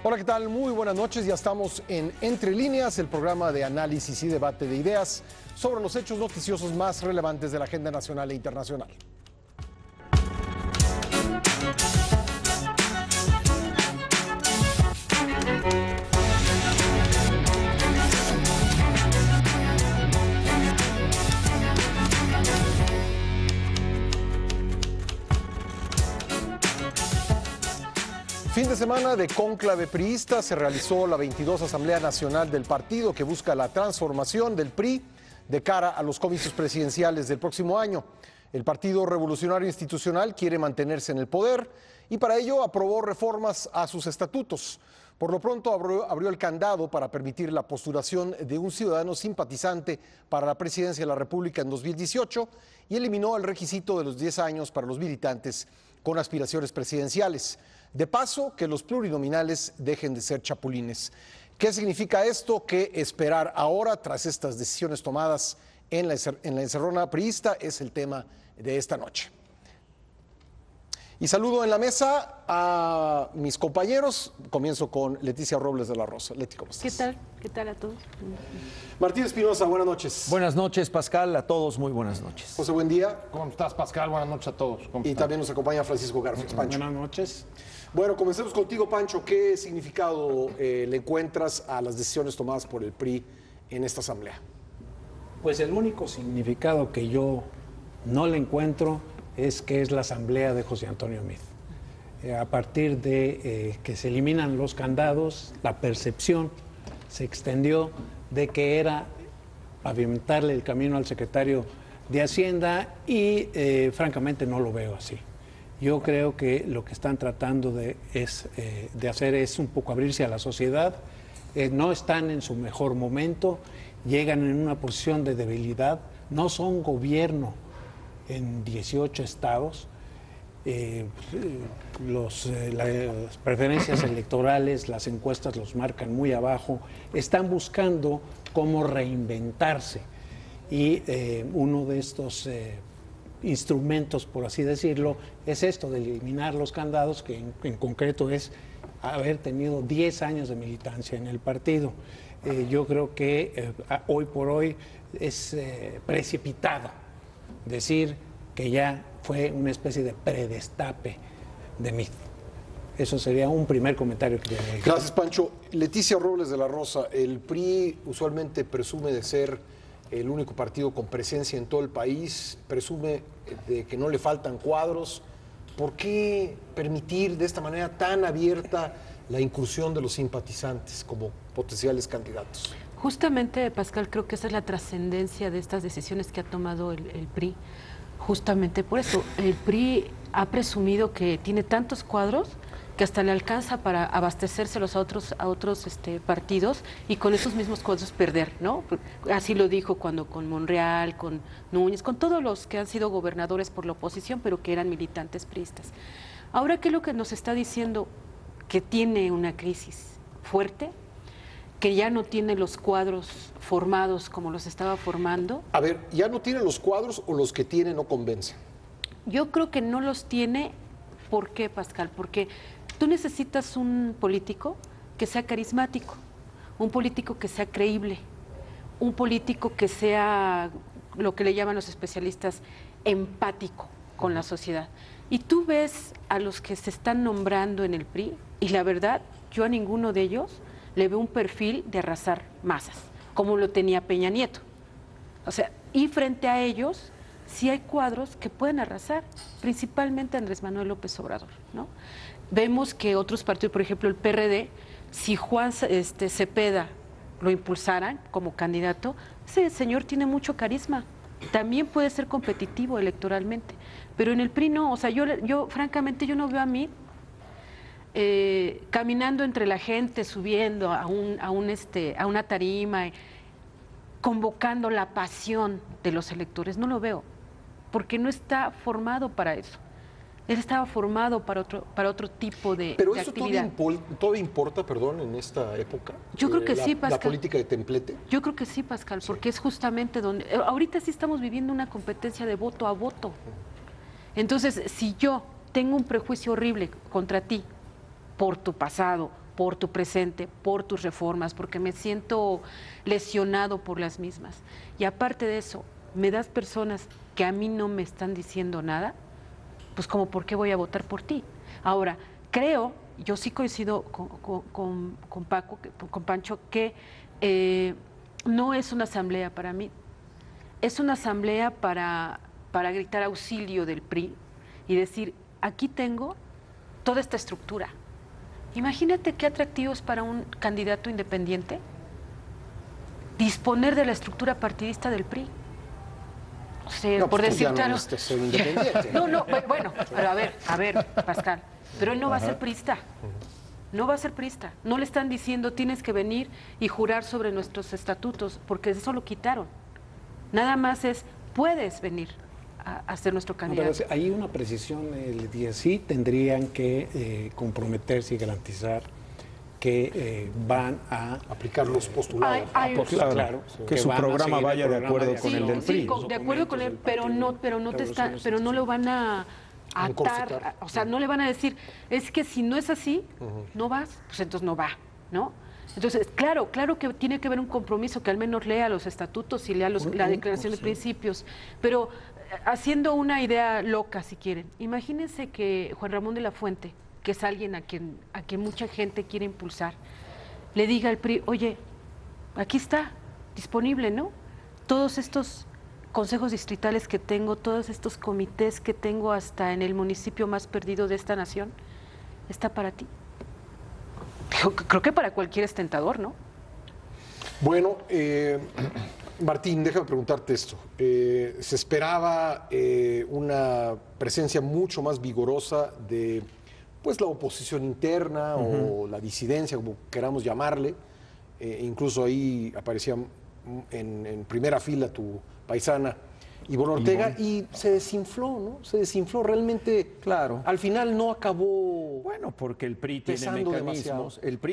Hola, ¿qué tal? Muy buenas noches. Ya estamos en Entre Líneas, el programa de análisis y debate de ideas sobre los hechos noticiosos más relevantes de la agenda nacional e internacional. Fin de semana de cónclave priista, se realizó la 22 Asamblea Nacional del partido que busca la transformación del PRI de cara a los comicios presidenciales del próximo año. El Partido Revolucionario Institucional quiere mantenerse en el poder y para ello aprobó reformas a sus estatutos. Por lo pronto abrió el candado para permitir la postulación de un ciudadano simpatizante para la presidencia de la República en 2018 y eliminó el requisito de los 10 años para los militantes con aspiraciones presidenciales. De paso, que los plurinominales dejen de ser chapulines. ¿Qué significa esto? ¿Qué esperar ahora tras estas decisiones tomadas en la encerrona priista? Es el tema de esta noche. Y saludo en la mesa a mis compañeros. Comienzo con Leticia Robles de la Rosa. Leti, ¿cómo estás? ¿Qué tal? ¿Qué tal a todos? Martín Espinosa, buenas noches. Buenas noches, Pascal, a todos muy buenas noches. José, buen día. ¿Cómo estás, Pascal? Buenas noches a todos. Y también nos acompaña Francisco Garfias. Pancho. Buenas noches. Bueno, comencemos contigo, Pancho. ¿Qué significado le encuentras a las decisiones tomadas por el PRI en esta asamblea? Pues el único significado que yo no le encuentro es que es la asamblea de José Antonio Meade. A partir de que se eliminan los candados, la percepción se extendió de que era pavimentarle el camino al secretario de Hacienda y francamente no lo veo así. Yo creo que lo que están tratando de hacer es un poco abrirse a la sociedad. No están en su mejor momento, llegan en una posición de debilidad, no son gobierno en 18 estados. Las preferencias electorales, las encuestas los marcan muy abajo, están buscando cómo reinventarse y uno de estos instrumentos, por así decirlo, es esto de eliminar los candados, que en concreto es haber tenido 10 años de militancia en el partido. Yo creo que hoy por hoy es precipitado decir que ya fue una especie de predestape de Meade. Eso sería un primer comentario que tenía. Gracias, Pancho. Leticia Robles de la Rosa, el PRI usualmente presume de ser el único partido con presencia en todo el país, presume de que no le faltan cuadros. ¿Por qué permitir de esta manera tan abierta la incursión de los simpatizantes como potenciales candidatos? Justamente, Pascal, creo que esa es la trascendencia de estas decisiones que ha tomado el PRI. Justamente por eso, el PRI ha presumido que tiene tantos cuadros que hasta le alcanza para abastecérselos a otros partidos y con esos mismos cuadros perder, ¿no? Así lo dijo cuando con Monreal, con Núñez, con todos los que han sido gobernadores por la oposición, pero que eran militantes priistas. Ahora, ¿qué es lo que nos está diciendo? Que tiene una crisis fuerte, que ya no tiene los cuadros formados como los estaba formando. A ver, ¿ya no tiene los cuadros o los que tiene no convencen? Yo creo que no los tiene. ¿Por qué, Pascal? Porque tú necesitas un político que sea carismático, un político que sea creíble, un político que sea lo que le llaman los especialistas empático con la sociedad. Y tú ves a los que se están nombrando en el PRI y la verdad, yo a ninguno de ellos le veo un perfil de arrasar masas, como lo tenía Peña Nieto. O sea, y frente a ellos sí hay cuadros que pueden arrasar, principalmente Andrés Manuel López Obrador, ¿no? Vemos que otros partidos, por ejemplo el PRD, si Juan Cepeda lo impulsaran como candidato, ese señor tiene mucho carisma, también puede ser competitivo electoralmente, pero en el PRI no. O sea, yo francamente yo no veo a mí caminando entre la gente, subiendo a una tarima, convocando la pasión de los electores. No lo veo, porque no está formado para eso. Él estaba formado para otro tipo de Pero eso actividad. todo importa, perdón, en esta época. Yo creo que sí, Pascal. La política de templete. Yo creo que sí, Pascal, porque es justamente donde... Ahorita sí estamos viviendo una competencia de voto a voto. Entonces, si yo tengo un prejuicio horrible contra ti, por tu pasado, por tu presente, por tus reformas, porque me siento lesionado por las mismas. Y aparte de eso, me das personas que a mí no me están diciendo nada, pues como por qué voy a votar por ti. Ahora, creo, yo sí coincido con Paco, con Pancho, que no es una asamblea para mí, es una asamblea para gritar auxilio del PRI y decir, aquí tengo toda esta estructura. Imagínate qué atractivo es para un candidato independiente disponer de la estructura partidista del PRI. O sea, No, por pues tú decir, ya no claro. necesitas ser independiente. No, bueno, pero a ver, Pascal, pero él no va a ser priista. No va a ser priista. No le están diciendo tienes que venir y jurar sobre nuestros estatutos, porque eso lo quitaron. Nada más es, puedes venir a ser nuestro candidato. Pero hay una precisión, sí tendrían que comprometerse y garantizar que van a Aplicar los postulados. claro, que su van a programa seguir el vaya de programa acuerdo con el del PRI. Sí, de acuerdo con él, pero no lo van a atar, o sea, no le van a decir, es que si no es así, no vas, pues entonces no va, ¿no? Entonces, claro que tiene que haber un compromiso, que al menos lea los estatutos y lea la declaración de principios, pero haciendo una idea loca, si quieren, imagínense que Juan Ramón de la Fuente, que es alguien a quien mucha gente quiere impulsar, le diga al PRI, oye, aquí está, disponible, ¿no? Todos estos consejos distritales que tengo, todos estos comités que tengo hasta en el municipio más perdido de esta nación, está para ti. Creo que para cualquiera es tentador, ¿no? Bueno, Martín, déjame preguntarte esto. ¿Se esperaba una presencia mucho más vigorosa de pues, la oposición interna o la disidencia, como queramos llamarle? Incluso ahí aparecía en primera fila tu paisana Ivonne Ortega y se desinfló, ¿no? Se desinfló realmente. Claro. Al final no acabó. Bueno, porque el PRI pesando demasiado.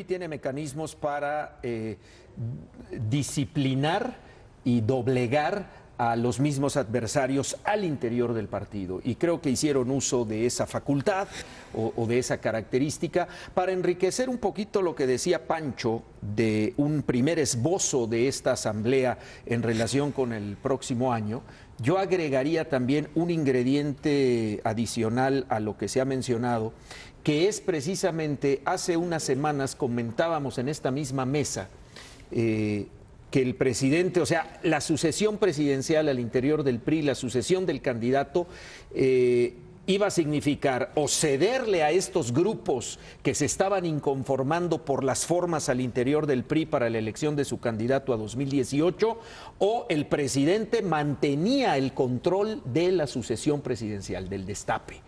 tiene mecanismos para disciplinar y doblegar a los mismos adversarios al interior del partido. Y creo que hicieron uso de esa facultad o de esa característica para enriquecer un poquito lo que decía Pancho de un primer esbozo de esta asamblea en relación con el próximo año. Yo agregaría también un ingrediente adicional a lo que se ha mencionado, que es precisamente hace unas semanas comentábamos en esta misma mesa que el presidente, o sea, la sucesión presidencial al interior del PRI, la sucesión del candidato, iba a significar o cederle a estos grupos que se estaban inconformando por las formas al interior del PRI para la elección de su candidato a 2018, o el presidente mantenía el control de la sucesión presidencial, del destape.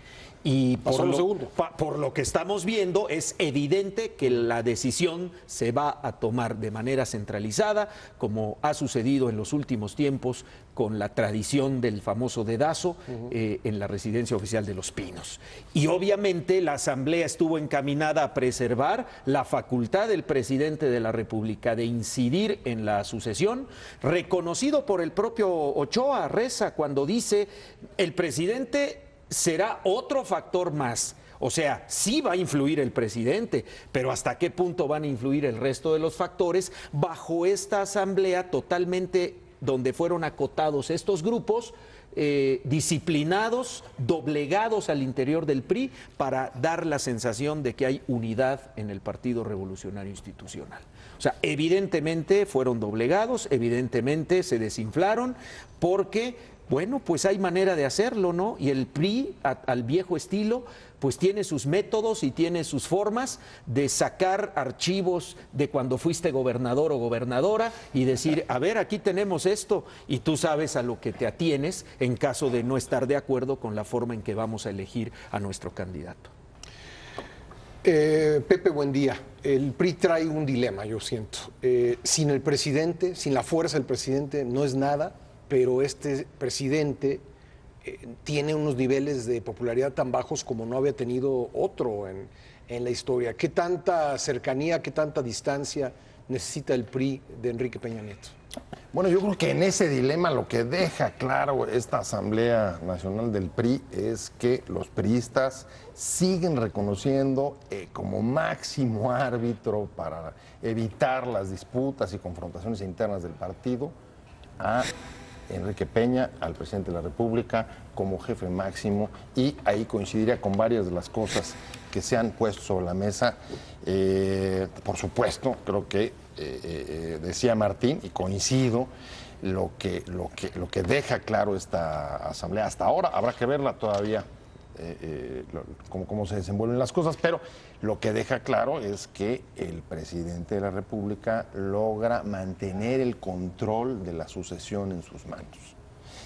Y por lo que estamos viendo, es evidente que la decisión se va a tomar de manera centralizada, como ha sucedido en los últimos tiempos con la tradición del famoso dedazo en la residencia oficial de Los Pinos. Y obviamente la Asamblea estuvo encaminada a preservar la facultad del presidente de la República de incidir en la sucesión, reconocido por el propio Ochoa Reza cuando dice el presidente será otro factor más. O sea, sí va a influir el presidente, pero ¿hasta qué punto van a influir el resto de los factores bajo esta asamblea totalmente donde fueron acotados estos grupos, disciplinados, doblegados al interior del PRI para dar la sensación de que hay unidad en el Partido Revolucionario Institucional? O sea, evidentemente fueron doblegados, evidentemente se desinflaron porque... Bueno, pues hay manera de hacerlo, ¿no? Y el PRI, al viejo estilo, pues tiene sus métodos y tiene sus formas de sacar archivos de cuando fuiste gobernador o gobernadora y decir, a ver, aquí tenemos esto, y tú sabes a lo que te atienes en caso de no estar de acuerdo con la forma en que vamos a elegir a nuestro candidato. Pepe, buen día. El PRI trae un dilema, yo siento. Sin el presidente, sin la fuerza del presidente, no es nada. Pero este presidente tiene unos niveles de popularidad tan bajos como no había tenido otro en la historia. ¿Qué tanta cercanía, qué tanta distancia necesita el PRI de Enrique Peña Nieto? Bueno, yo creo que en ese dilema lo que deja claro esta Asamblea Nacional del PRI es que los priistas siguen reconociendo como máximo árbitro para evitar las disputas y confrontaciones internas del partido a Enrique Peña, al presidente de la República, como jefe máximo, y ahí coincidiría con varias de las cosas que se han puesto sobre la mesa. Por supuesto, creo que decía Martín, y coincido, lo que deja claro esta asamblea hasta ahora, habrá que verla todavía, cómo se desenvuelven las cosas, pero lo que deja claro es que el presidente de la República logra mantener el control de la sucesión en sus manos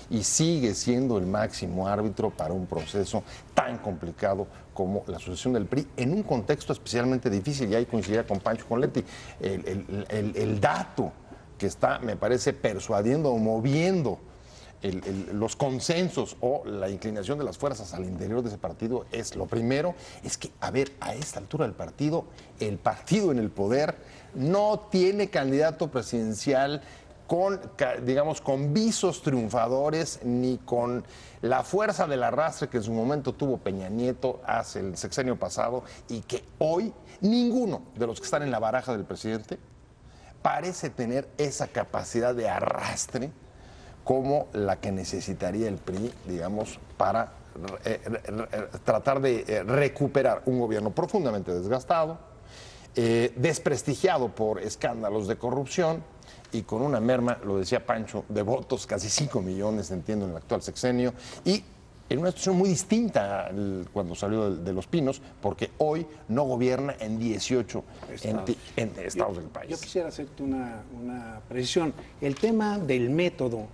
y sigue siendo el máximo árbitro para un proceso tan complicado como la sucesión del PRI, en un contexto especialmente difícil, y ahí coincidiría con Pancho Coletti. El dato que está, me parece, persuadiendo o moviendo los consensos o la inclinación de las fuerzas al interior de ese partido es, lo primero, es que, a ver, a esta altura del partido, el partido en el poder no tiene candidato presidencial con, digamos, con visos triunfadores, ni con la fuerza del arrastre que en su momento tuvo Peña Nieto hace el sexenio pasado, y que hoy ninguno de los que están en la baraja del presidente parece tener esa capacidad de arrastre como la que necesitaría el PRI, digamos, para tratar de recuperar un gobierno profundamente desgastado, desprestigiado por escándalos de corrupción y con una merma, lo decía Pancho, de votos, casi 5 millones, entiendo, en el actual sexenio, y en una situación muy distinta cuando salió de Los Pinos, porque hoy no gobierna en 18 estados del país. Yo quisiera hacerte una precisión. El tema del método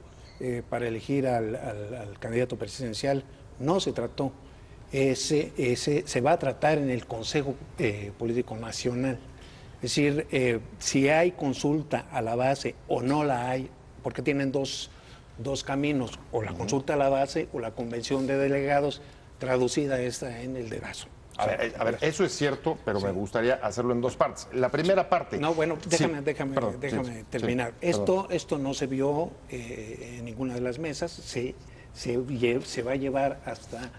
para elegir al candidato presidencial no se trató. Se va a tratar en el Consejo Político Nacional. Es decir, si hay consulta a la base o no la hay, porque tienen dos caminos, o la consulta a la base o la convención de delegados, traducida esta en el dedazo. A ver, eso es cierto, pero sí, me gustaría hacerlo en dos partes. La primera parte... No, bueno, déjame terminar. Esto no se vio en ninguna de las mesas, se va a llevar hasta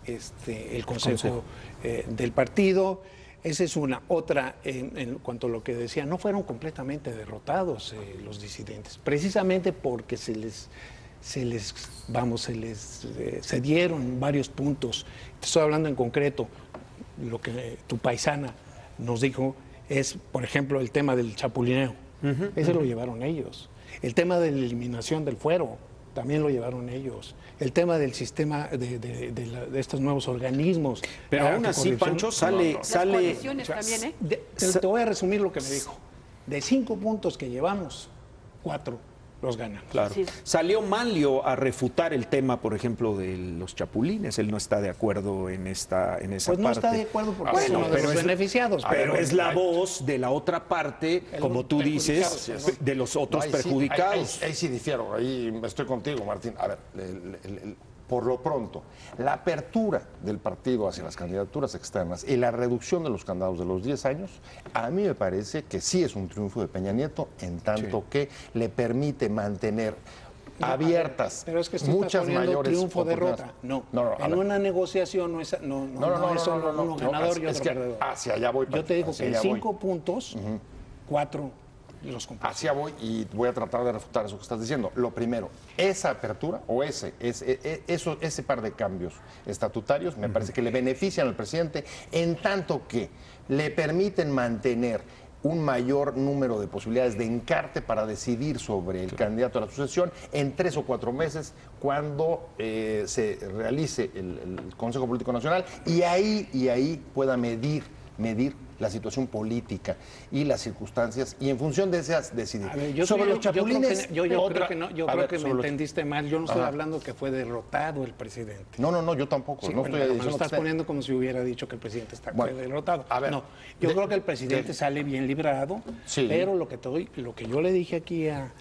el Consejo del partido. Esa es una. Otra, en cuanto a lo que decía, no fueron completamente derrotados los disidentes, precisamente porque se les cedieron varios puntos. Te estoy hablando en concreto, lo que tu paisana nos dijo es, por ejemplo, el tema del chapulineo. Ese lo llevaron ellos. El tema de la eliminación del fuero, también lo llevaron ellos. El tema del sistema de estos nuevos organismos. Pero aún así, Pancho, sale... Las coaliciones también, ¿eh? Te voy a resumir lo que me dijo. De 5 puntos que llevamos, 4 los ganamos. Claro. Sí. Salió Manlio a refutar el tema, por ejemplo, de los chapulines. Él no está de acuerdo en esa parte. Pues no está de acuerdo porque es uno de los beneficiados. Pero es la voz de la otra parte, como tú dices, de los otros perjudicados. Ahí sí difiero, ahí estoy contigo, Martín. A ver, por lo pronto, la apertura del partido hacia las candidaturas externas y la reducción de los candados de los 10 años, a mí me parece que sí es un triunfo de Peña Nieto, en tanto que le permite mantener abiertas muchas mayores triunfo-derrota. No, en una negociación no es solo uno ganador y otro perdedor. Hacia allá voy. Yo te digo que en 5 puntos, 4 los comparto. Hacia voy y voy a tratar de refutar eso que estás diciendo. Lo primero, esa apertura o ese par de cambios estatutarios me parece que le benefician al presidente, en tanto que le permiten mantener un mayor número de posibilidades de encarte para decidir sobre el candidato a la sucesión en 3 o 4 meses, cuando se realice el Consejo Político Nacional, y ahí pueda medir la situación política y las circunstancias, y en función de esas decidir. Sobre los chapulines, yo creo que me entendiste mal. Yo no estoy hablando que fue derrotado el presidente. No, yo tampoco. Sí, me lo estás poniendo como si hubiera dicho que el presidente fue derrotado. No, yo creo que el presidente sale bien librado, pero lo que yo le dije aquí a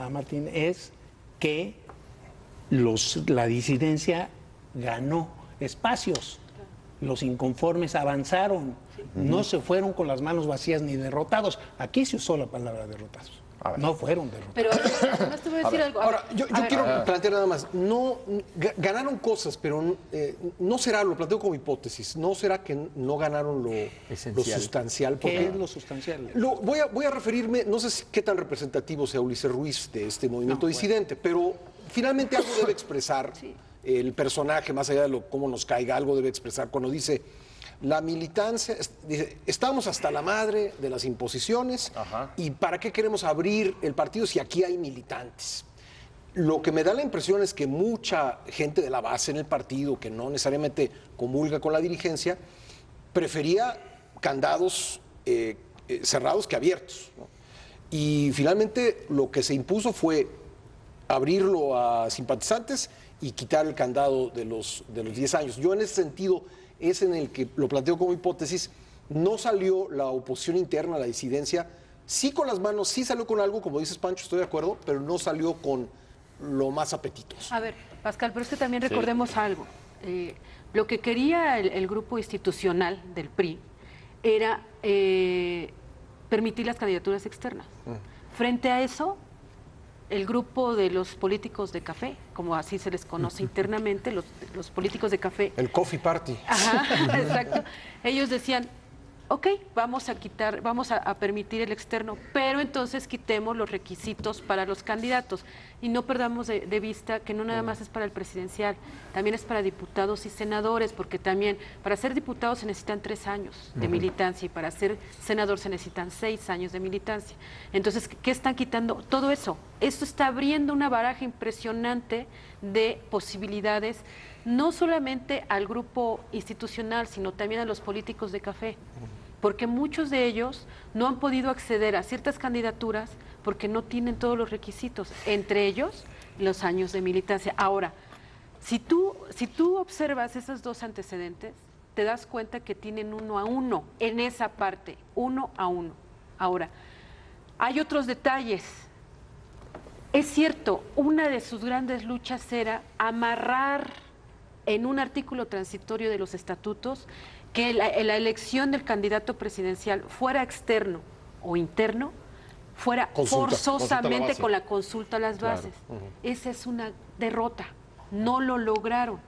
Martín es que la disidencia ganó espacios. Los inconformes avanzaron, no se fueron con las manos vacías ni derrotados. Aquí se usó la palabra derrotados. No fueron derrotados. Pero además te voy a decir algo. Ahora, yo quiero plantear nada más. No, ganaron cosas, pero no será, lo planteo como hipótesis, no será que no ganaron lo sustancial. ¿Qué es lo sustancial? Voy a referirme, no sé qué tan representativo sea Ulises Ruiz de este movimiento disidente, pero finalmente algo debe expresar el personaje, más allá de cómo nos caiga, algo debe expresar cuando dice: la militancia, dice, estamos hasta la madre de las imposiciones. ¿Y para qué queremos abrir el partido si aquí hay militantes? Lo que me da la impresión es que mucha gente de la base en el partido, que no necesariamente comulga con la dirigencia, prefería candados cerrados que abiertos, ¿no? Y finalmente lo que se impuso fue abrirlo a simpatizantes y quitar el candado de los 10 años. Yo en ese sentido es en el que lo planteo como hipótesis. No salió la oposición interna, la disidencia, sí con las manos, sí salió con algo, como dices, Pancho, estoy de acuerdo, pero no salió con lo más apetitoso. A ver, Pascal, pero es que también recordemos algo. Lo que quería el grupo institucional del PRI era permitir las candidaturas externas. Frente a eso, el grupo de los políticos de café, como así se les conoce internamente, los políticos de café. El coffee party. Ajá, exacto. Ellos decían: ok, vamos a permitir el externo, pero entonces quitemos los requisitos para los candidatos. Y no perdamos de vista que no nada más es para el presidencial, también es para diputados y senadores, porque también para ser diputado se necesitan 3 años de militancia y para ser senador se necesitan 6 años de militancia. Entonces, ¿qué están quitando? Todo eso. Esto está abriendo una baraja impresionante de posibilidades, no solamente al grupo institucional, sino también a los políticos de café, porque muchos de ellos no han podido acceder a ciertas candidaturas porque no tienen todos los requisitos, entre ellos los años de militancia. Ahora, si tú observas esos dos antecedentes, te das cuenta que tienen 1 a 1 en esa parte, 1 a 1. Ahora, hay otros detalles. Es cierto, una de sus grandes luchas era amarrar en un artículo transitorio de los estatutos que la elección del candidato presidencial, fuera externo o interno, fuera forzosamente con la consulta a las bases. Esa es una derrota. No lo lograron.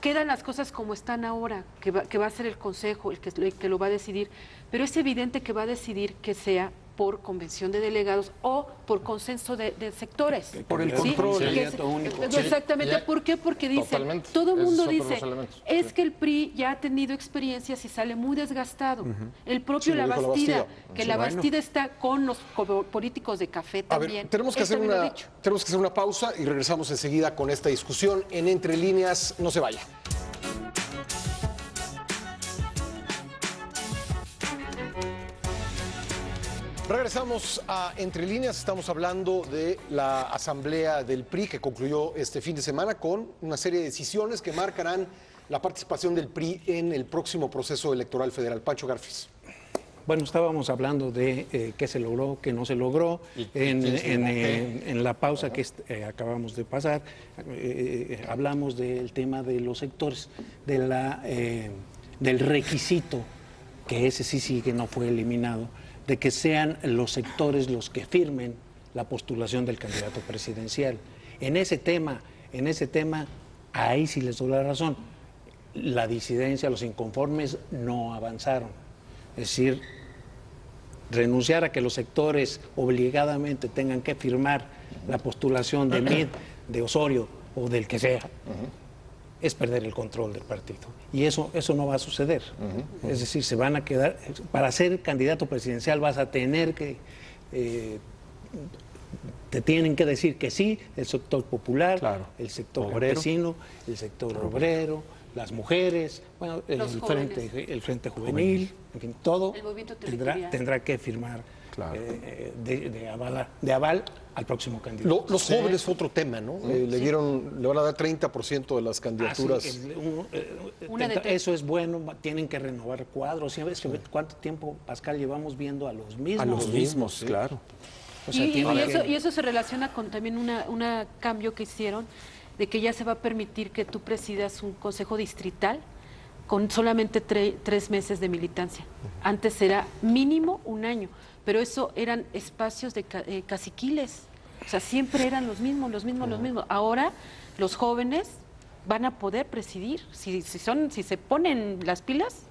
Quedan las cosas como están ahora, que va a ser el Consejo el que lo va a decidir, pero es evidente que va a decidir que sea por convención de delegados o por consenso de sectores. Por el control. Exactamente. ¿Por qué? Porque dicen, todo el mundo dice, es que el PRI ya ha tenido experiencias y sale muy desgastado. El propio Labastida, que Labastida está con los políticos de café también. A ver, tenemos que hacer una pausa y regresamos enseguida con esta discusión en Entre Líneas. No se vaya. Regresamos a Entre Líneas, estamos hablando de la asamblea del PRI que concluyó este fin de semana con una serie de decisiones que marcarán la participación del PRI en el próximo proceso electoral federal. Pancho Garfiz. Bueno, estábamos hablando de qué se logró, qué no se logró, en la pausa que acabamos de pasar, hablamos del tema de los sectores, del requisito, que ese sí que no fue eliminado, de que sean los sectores los que firmen la postulación del candidato presidencial. En ese tema, ahí sí les doy la razón. La disidencia, los inconformes no avanzaron. Es decir, renunciar a que los sectores obligadamente tengan que firmar la postulación de Mid, de Osorio o del que sea, es perder el control del partido. Y eso no va a suceder. Es decir, se van a quedar... Para ser candidato presidencial vas a tener que... te tienen que decir que sí, el sector popular, el sector campesino, el sector obrero, las mujeres, bueno, el frente juvenil, en fin, todo tendrá que firmar de aval al próximo candidato. Los jóvenes fue otro tema, ¿no? Le van a dar 30% de las candidaturas. Eso es bueno, tienen que renovar cuadros. ¿Sabes cuánto tiempo, Pascal, llevamos viendo a los mismos? A los mismos, claro. O sea, y eso se relaciona con también un cambio que hicieron, de que ya se va a permitir que tú presidas un consejo distrital con solamente 3 meses de militancia. Antes era mínimo 1 año, pero eso eran espacios de caciquiles. O sea, siempre eran los mismos. Ahora los jóvenes van a poder presidir. Si se ponen las pilas,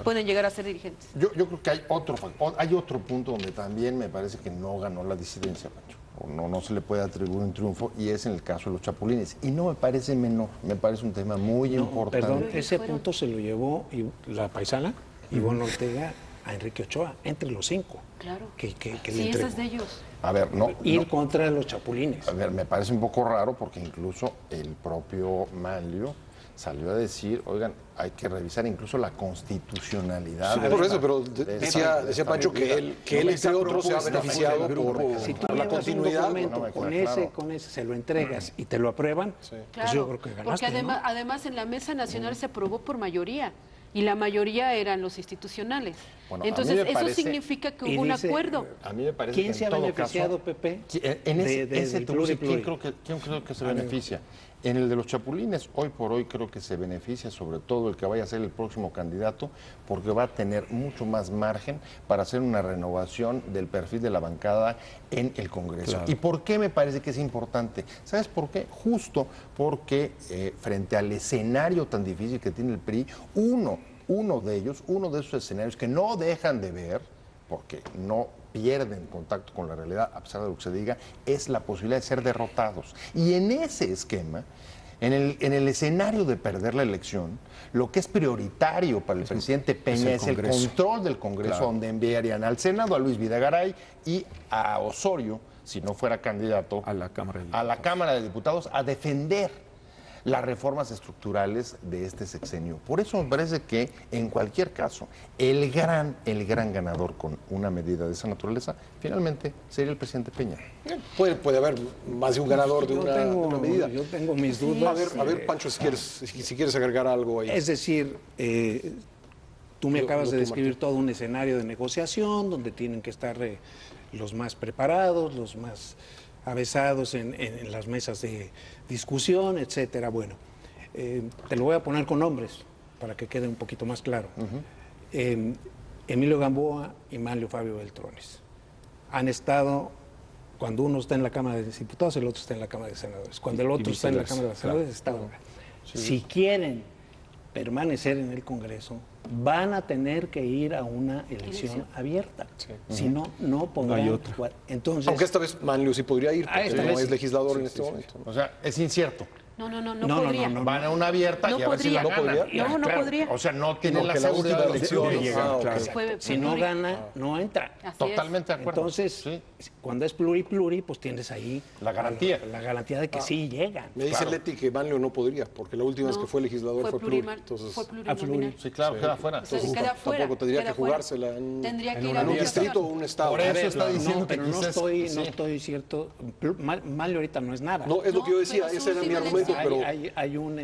pueden llegar a ser dirigentes. Yo creo que hay otro punto donde también me parece que no ganó la disidencia, Pancho. O no se le puede atribuir un triunfo, y es en el caso de los chapulines. Y no me parece menor, me parece un tema muy importante. Perdón, ese punto se lo llevó la paisana Ivonne Ortega a Enrique Ochoa, entre los 5. Claro. Que Sí, esa es de ellos. A ver, Ir contra los chapulines. A ver, me parece un poco raro porque incluso el propio Manlio salió a decir, oigan, hay que revisar incluso la constitucionalidad. Sí, por eso, pero decía Pancho que él entre otros se ha beneficiado por Si tú la llevas continuidad. un documento con ese se lo entregas y te lo aprueban, pues yo creo que ganaste. Porque además en la mesa nacional se aprobó por mayoría. Y la mayoría eran los institucionales. Bueno, entonces, eso significa que hubo un acuerdo. A mí me parece ¿Quién que se ha beneficiado, Pepe? En ese pluri? ¿quién creo que se beneficia? En el de los chapulines, hoy por hoy creo que se beneficia sobre todo el que vaya a ser el próximo candidato, porque va a tener mucho más margen para hacer una renovación del perfil de la bancada en el Congreso. Claro. ¿Y por qué me parece que es importante? ¿Sabes por qué? Justo porque frente al escenario tan difícil que tiene el PRI, uno de esos escenarios que no dejan de ver, porque no pierden contacto con la realidad a pesar de lo que se diga, es la posibilidad de ser derrotados. Y en ese esquema, en el escenario de perder la elección, lo que es prioritario para el presidente Peña es el control del Congreso, donde enviarían al Senado a Luis Videgaray y a Osorio, si no fuera candidato, a la Cámara de Diputados a defender las reformas estructurales de este sexenio. Por eso me parece que, en cualquier caso, el gran ganador con una medida de esa naturaleza, finalmente, sería el presidente Peña. Puede haber más de un ganador de una medida. Yo tengo mis dudas. A ver, Pancho, si quieres agregar algo ahí. Es decir, tú me acabas de describir todo un escenario de negociación donde tienen que estar los más preparados, los más avesados en las mesas de discusión, etcétera. Bueno, te lo voy a poner con nombres para que quede un poquito más claro. Emilio Gamboa y Manlio Fabio Beltrones han estado, cuando uno está en la Cámara de Diputados, el otro está en la Cámara de Senadores. Cuando el otro está en la Cámara de Senadores, está ahora. Si quieren permanecer en el Congreso, van a tener que ir a una elección abierta. Si no, no podrán jugar. Entonces, aunque esta vez Manlio sí podría ir, porque no es legislador en este momento. O sea, es incierto. No podría. Van a una abierta No y a ver si la podría. ganan. No podría. O sea, no tienen Porque la la última seguridad elección de llegar. claro. si no gana, no entra. Así Totalmente de acuerdo. Entonces, Sí. cuando es pluri, pues tienes ahí La garantía. La garantía de que sí llegan. Me dice Leti que Manlio no podría, porque la última vez que fue legislador fue pluri. Entonces, Fue plurinominal. Sí, claro, queda fuera. O sea, queda fuera. Tampoco tendría queda que jugársela Tendría que en ir a un votación. distrito o un estado. Por eso está No, diciendo pero que no quizás- estoy cierto. Manlio ahorita no es nada. No, es lo que yo decía, pero su ese era mi última argumento, elección- pero Hay un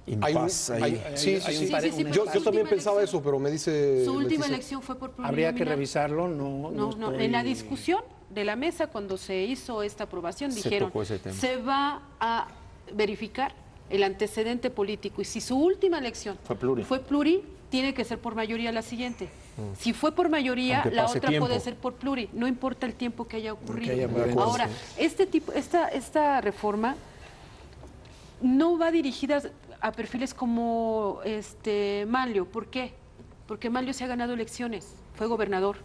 Impas ahí. Sí, pero yo su también última pensaba elección- eso, pero me dice... Su última Leticia- elección fue por plurinominal. habría que revisarlo, No, en la discusión de la mesa cuando se hizo esta aprobación Se dijeron tocó ese tema. se va a verificar el antecedente político y si su última elección Fue pluri. tiene que ser por mayoría la siguiente. Si fue por mayoría, Aunque la pase otra tiempo. puede ser por pluri, no importa el tiempo que haya ocurrido. haya ocurrido. Ahora, esta reforma no va dirigida a perfiles como Manlio. ¿Por qué? Porque Manlio se ha ganado elecciones, fue gobernador,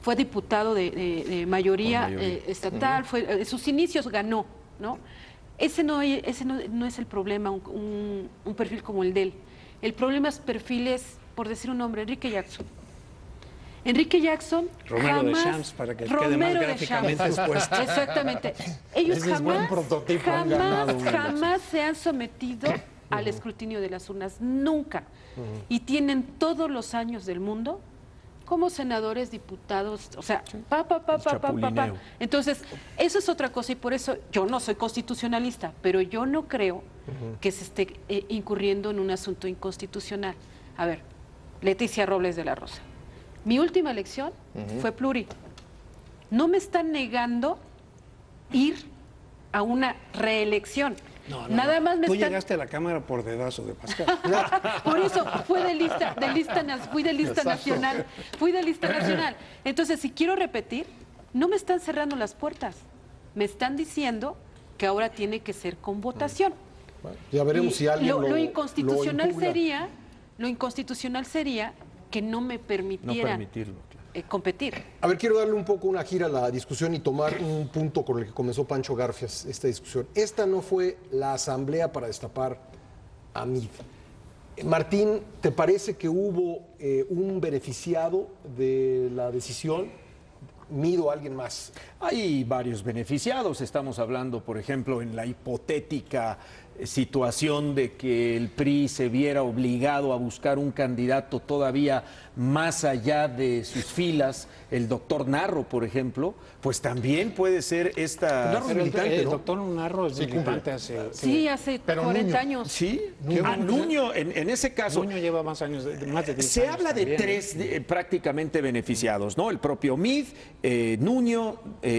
fue diputado de mayoría, estatal, en sus inicios ganó, ¿no? Ese no es el problema, un perfil como el de él. El problema es perfiles, por decir un nombre, Enrique Jackson. Enrique Jackson Romero de jamás, Champs, para que quede más Romero de gráficamente Champs. expuesto. Exactamente. Ellos Ese es buen prototipo, han ganado una jamás se han sometido al escrutinio de las urnas, nunca. Y tienen todos los años del mundo como senadores, diputados, o sea, chapulineo. Entonces, eso es otra cosa y por eso yo no soy constitucionalista, pero yo no creo que se esté incurriendo en un asunto inconstitucional. A ver, Leticia Robles de la Rosa. Mi última elección fue pluri. No me están negando ir a una reelección. Nada más me Tú están... llegaste a la Cámara por dedazo de Pascal. Por eso fui de lista nacional. Fui de lista nacional. Entonces, si quiero repetir, no me están cerrando las puertas. Me están diciendo que ahora tiene que ser con votación. Ya veremos si alguien lo inconstitucional impugna. lo inconstitucional sería que no me permitieran competir. A ver, quiero darle un poco una gira a la discusión y tomar un punto con el que comenzó Pancho Garfias esta discusión. Esta no fue la asamblea para destapar a Mid. Martín, ¿te parece que hubo un beneficiado de la decisión, Mid o alguien más? Hay varios beneficiados. Estamos hablando, por ejemplo, en la hipotética situación de que el PRI se viera obligado a buscar un candidato todavía más allá de sus filas, el doctor Narro, por ejemplo, pues también puede ser esta... Narro es militante, El ¿no? doctor Narro es militante hace... Sí, hace 40 años. Sí, Nuño, en ese caso... Nuño lleva más años, más de 10 Se años habla de también. tres prácticamente beneficiados, ¿no? El propio Mid, Nuño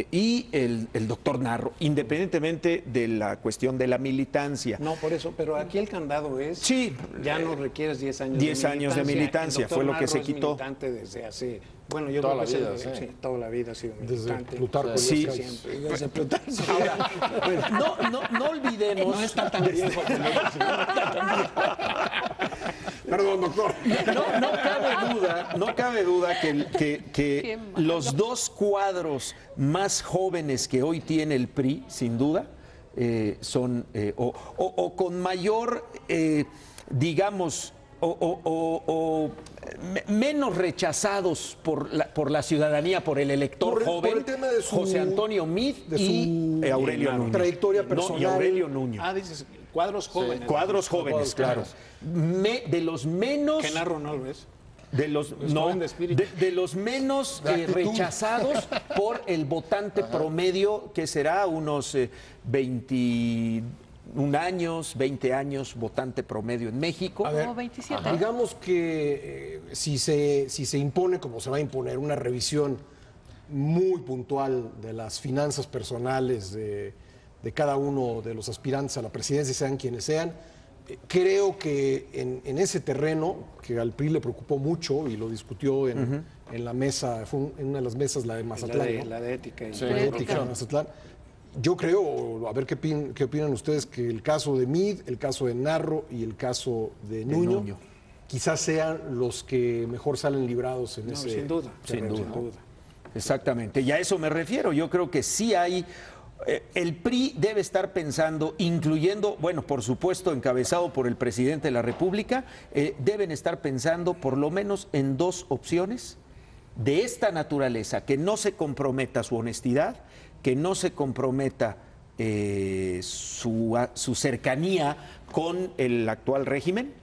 y el doctor Narro, independientemente de la cuestión de la militancia. No, por eso, pero aquí el candado es... Sí. Ya no requieres 10 años 10 años de militancia, El doctor fue lo que Narro se es quitó. militante desde hace... Bueno, yo Toda creo que la es vida, el- sí. sí, toda la vida ha sido Desde militante. Plutarco Sí. Elías Calles. Siempre, desde Plutarco. No olvidemos... No está tan viejo. Perdón, doctor. No cabe duda que Qué malo. los dos cuadros más jóvenes que hoy tiene el PRI, sin duda, son o con mayor, digamos, menos rechazados por la ciudadanía, por el elector Por joven, el tema de su- José Antonio Mid de su y Aurelio Nuño. trayectoria No, y personal. Aurelio Nuño. Ah, dices, cuadros jóvenes. Cuadros jóvenes, claro. De los menos... Que Narro no lo ves. De los, no, joven de espíritu. de los menos rechazados por el votante promedio, que será unos 21 años, 20 años, votante promedio en México. A ver, Como 27. digamos que si se impone, como se va a imponer, una revisión muy puntual de las finanzas personales de cada uno de los aspirantes a la presidencia, sean quienes sean, creo que en ese terreno, que al PRI le preocupó mucho y lo discutió en la mesa, fue en una de las mesas, la de Mazatlán, ¿no? La de ética. Y La ética de Mazatlán. Yo creo, a ver qué opinan ustedes, que el caso de Mid, el caso de Narro y el caso de Nuño, quizás sean los que mejor salen librados en No, ese sin duda. Sin Sin duda. Exactamente, y a eso me refiero. Yo creo que sí hay... el PRI debe estar pensando, incluyendo, bueno, por supuesto, encabezado por el presidente de la República, deben estar pensando por lo menos en dos opciones de esta naturaleza, que no se comprometa su honestidad, que no se comprometa su cercanía con el actual régimen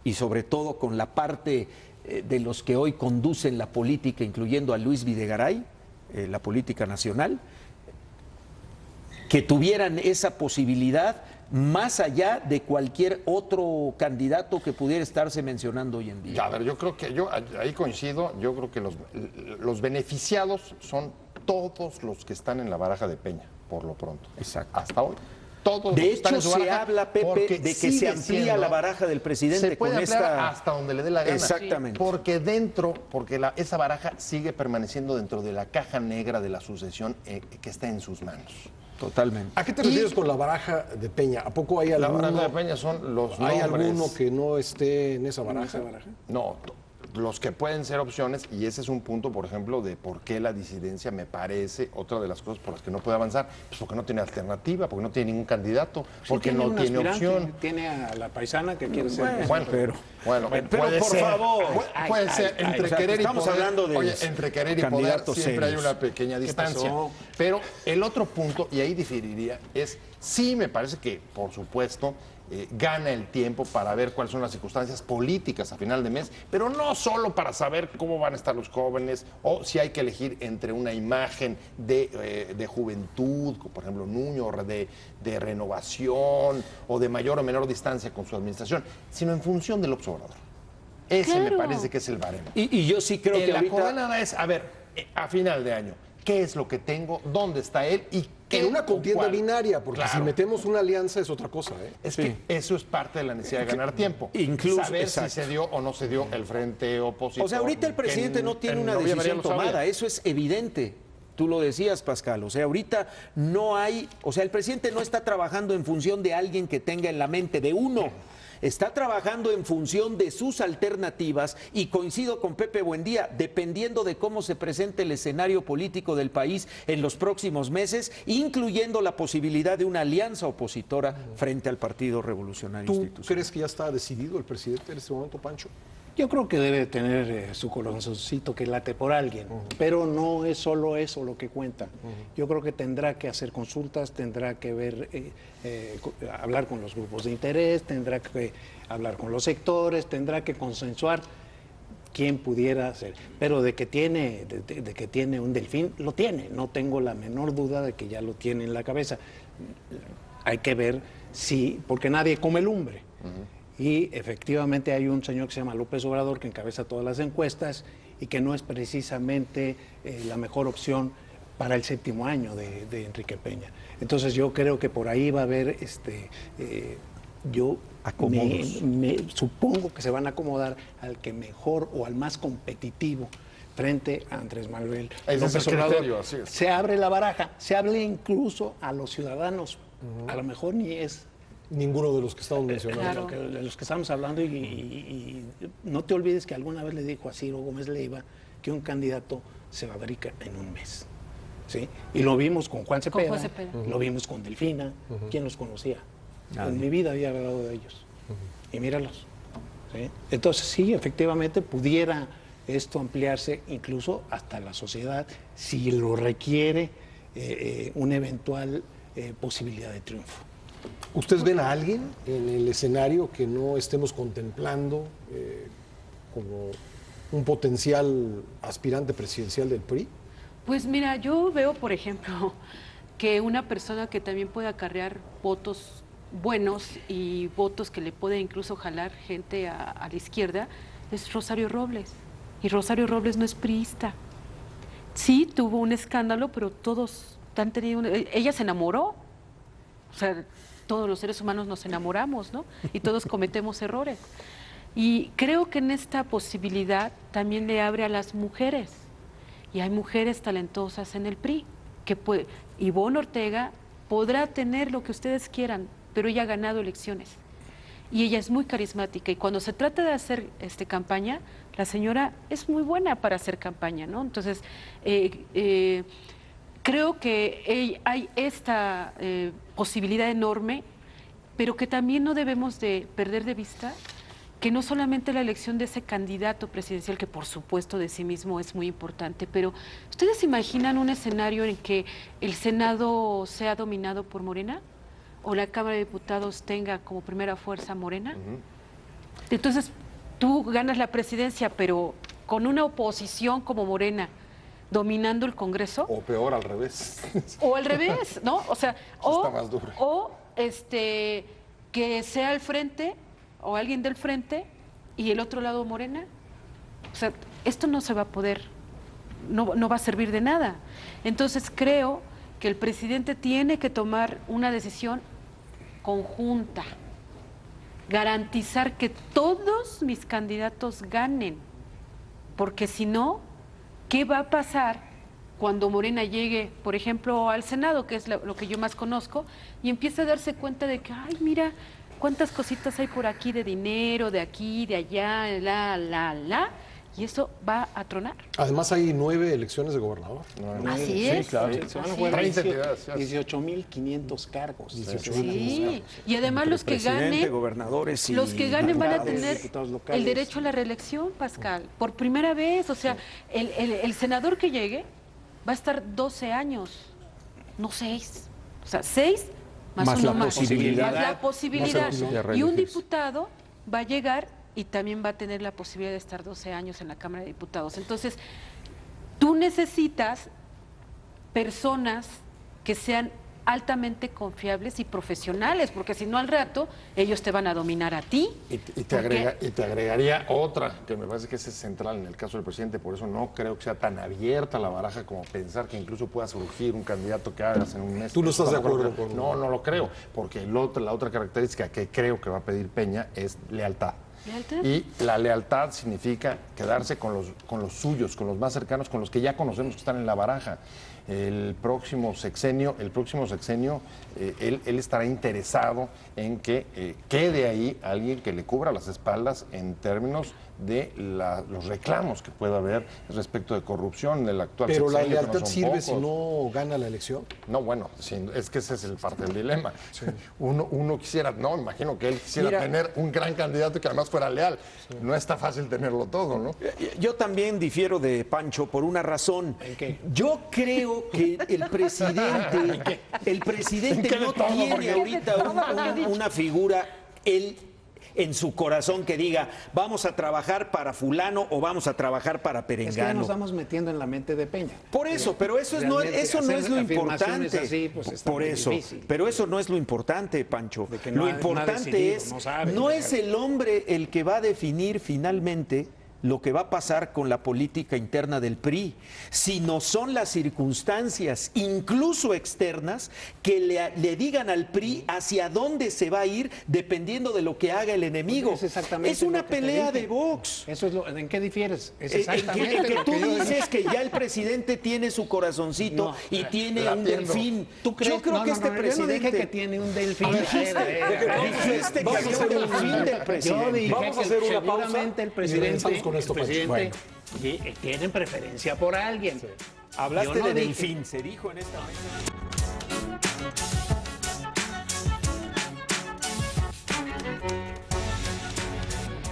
y sobre todo con la parte de los que hoy conducen la política, incluyendo a Luis Videgaray, la política nacional, que tuvieran esa posibilidad más allá de cualquier otro candidato que pudiera estarse mencionando hoy en día. Ya, a ver, yo creo que yo ahí coincido, yo creo que los beneficiados son todos los que están en la baraja de Peña, por lo pronto. Exacto. Hasta hoy. Todos los De que están hecho, en su se baraja, habla, Pepe, porque de que se sigue amplía siendo- la baraja del presidente se puede con ampliar esta... hasta donde le dé la gana. Exactamente. Porque esa baraja sigue permaneciendo dentro de la caja negra de la sucesión que está en sus manos. Totalmente. ¿A qué te refieres con la baraja de Peña? ¿A poco hay La alguno, baraja de Peña son los hay nombres. alguno que no esté en esa baraja? No, los que pueden ser opciones, y ese es un punto, por ejemplo, de por qué la disidencia me parece otra de las cosas por las que no puede avanzar, pues porque no tiene alternativa, porque no tiene ningún candidato, porque no un tiene aspirante, opción. Tiene a la paisana que quiere ser. Bueno, pero puede por ser. favor. Puede ser entre o sea, querer y estamos poder. hablando de Oye, entre querer y poder candidatos siempre hay serios. una pequeña distancia. pasó? Pero el otro punto, y ahí diferiría, es sí me parece que, por supuesto, gana el tiempo para ver cuáles son las circunstancias políticas a final de mes, pero no solo para saber cómo van a estar los jóvenes o si hay que elegir entre una imagen de juventud, como por ejemplo Nuño, o de renovación o de mayor o menor distancia con su administración, sino en función del López Obrador. Ese me Claro. parece que es el baremo. Y yo sí creo que La ahorita... coordenada es, a ver, a final de año, ¿qué es lo que tengo? ¿Dónde está él? ¿Y En una contienda binaria, porque Claro. si metemos una alianza es otra cosa, ¿eh? Es que eso es parte de la necesidad de ganar tiempo. Incluso, saber exacto. si se dio o no se dio el frente opositor. O sea, ahorita el presidente que no tiene en una noviembre ya decisión lo sabía. tomada, eso es evidente. Tú lo decías, Pascal, o sea, ahorita no hay, o sea, el presidente no está trabajando en función de alguien que tenga en la mente de uno. Está trabajando en función de sus alternativas y coincido con Pepe Buendía, dependiendo de cómo se presente el escenario político del país en los próximos meses, incluyendo la posibilidad de una alianza opositora frente al Partido Revolucionario ¿Tú Institucional. crees que ya está decidido el presidente en este momento, Pancho? Yo creo que debe tener su corazoncito que late por alguien, pero no es solo eso lo que cuenta. Yo creo que tendrá que hacer consultas, tendrá que ver, hablar con los grupos de interés, tendrá que hablar con los sectores, tendrá que consensuar quién pudiera ser. Pero de que tiene un delfín, lo tiene. No tengo la menor duda de que ya lo tiene en la cabeza. Hay que ver si, porque nadie come lumbre. Y efectivamente hay un señor que se llama López Obrador que encabeza todas las encuestas y que no es precisamente la mejor opción para el 7º año de Enrique Peña. Entonces yo creo que por ahí va a haber, yo me supongo que se van a acomodar al que mejor o al más competitivo frente a Andrés Manuel Ese es López el Obrador. criterio, así es. Se abre la baraja, se habla incluso a los ciudadanos. A lo mejor ni es Ninguno de los que estamos mencionando. Claro. de los que estamos hablando y no te olvides que alguna vez le dijo a Ciro Gómez Leiva que un candidato se fabrica en un mes. ¿Sí? Y lo vimos con Juan Cepeda, Juan Cepeda. lo vimos con Delfina. ¿Quién los conocía? Nadie. En mi vida había hablado de ellos. Y míralos. ¿Sí? Entonces sí, efectivamente pudiera esto ampliarse incluso hasta la sociedad si lo requiere una eventual posibilidad de triunfo. ¿Ustedes ven a alguien en el escenario que no estemos contemplando como un potencial aspirante presidencial del PRI? Pues mira, yo veo, por ejemplo, que una persona que también puede acarrear votos buenos y votos que le puede incluso jalar gente a la izquierda es Rosario Robles. Y Rosario Robles no es priista. Sí, tuvo un escándalo, pero todos han tenido... Ella se enamoró. O sea, todos los seres humanos nos enamoramos, ¿no? Y todos cometemos errores. Y creo que en esta posibilidad también le abre a las mujeres. Y hay mujeres talentosas en el PRI, que Ivonne Ortega podrá tener lo que ustedes quieran, pero ella ha ganado elecciones. Y ella es muy carismática. Y cuando se trata de hacer campaña, la señora es muy buena para hacer campaña, ¿no? Entonces, creo que hay esta posibilidad enorme, pero que también no debemos de perder de vista que no solamente la elección de ese candidato presidencial, que por supuesto de sí mismo es muy importante, pero ¿ustedes imaginan un escenario en que el Senado sea dominado por Morena? ¿O la Cámara de Diputados tenga como primera fuerza Morena? Entonces, tú ganas la presidencia, pero con una oposición como Morena, dominando el Congreso. O peor, al revés. O al revés, ¿no? O sea, Está más duro. o que sea el frente o alguien del frente y el otro lado Morena. O sea, esto no se va a poder, no va a servir de nada. Entonces creo que el presidente tiene que tomar una decisión conjunta, garantizar que todos mis candidatos ganen, porque si no, ¿qué va a pasar cuando Morena llegue, por ejemplo, al Senado, que es lo que yo más conozco, y empiece a darse cuenta de que, ay, mira, cuántas cositas hay por aquí de dinero, de aquí, de allá, y eso va a tronar. Además hay 9 elecciones de gobernador. Así es. claro. Se van a Así jugar es. 30 entidades, ya. 18.500 cargos. 18,000. Sí, y además los que Presidente, ganen, gobernadores y los que ganen van a diputados. tener diputados locales. el derecho a la reelección, Pascal, por primera vez. O sea, el senador que llegue va a estar 12 años, no 6. O sea, 6 más Más uno la más. posibilidad. Más la posibilidad. Más el- de Y un reelegirse. diputado va a llegar y también va a tener la posibilidad de estar 12 años en la Cámara de Diputados. Entonces, tú necesitas personas que sean altamente confiables y profesionales, porque si no al rato ellos te van a dominar a ti. Y te agregaría otra, que me parece que es central en el caso del presidente, por eso no creo que sea tan abierta la baraja como pensar que incluso pueda surgir un candidato que hagas en un mes. ¿Tú no estás de acuerdo con...? No, no lo creo, porque la otra característica que creo que va a pedir Peña es lealtad. ¿Lealtad? Y la lealtad significa quedarse con los suyos, con los más cercanos, con los que ya conocemos que están en la baraja. El próximo sexenio, él estará interesado en que quede ahí alguien que le cubra las espaldas en términos de los reclamos que pueda haber respecto de corrupción del actual Pero la sexenio, que no lealtad son sirve si pocos. no gana la elección. No, bueno, es que ese es el parte del dilema. Uno quisiera, no, imagino que él quisiera tener un gran candidato que además fuera leal. No está fácil tenerlo todo, ¿no? Yo también difiero de Pancho por una razón. ¿En qué? Yo creo que el presidente no tiene ahorita una figura, él en su corazón que diga, vamos a trabajar para fulano o vamos a trabajar para Es que ya perengano. nos estamos metiendo en la mente de Peña. Por eso, pero eso no es lo importante. Así, pues, está Por muy eso, difícil. pero eso no es lo importante, Pancho. De que Lo no ha importante decidido, es, no sabe. no es el hombre el que va a definir finalmente lo que va a pasar con la política interna del PRI, sino son las circunstancias, incluso externas, que le digan al PRI hacia dónde se va a ir dependiendo de lo que haga el enemigo. Pues es exactamente Es una lo que te pelea dije. de box. Eso es ¿en qué difieres? Es En exactamente que lo tú que yo dije. dices que ya el presidente tiene su corazoncito No, y tiene la un atiendo. delfín. ¿Tú crees? Yo creo que este Yo no presidente... dije que tiene un delfín. Dijiste que Vamos a había hacer un un delfín fin. del Yo presidente. dije Vamos a que hacer una pausa seguramente el y presidente, regresamos con esto, Pancho. Bueno. tiene preferencia por alguien. Hablaste Yo no de dije- delfín, se dijo en esta mesa.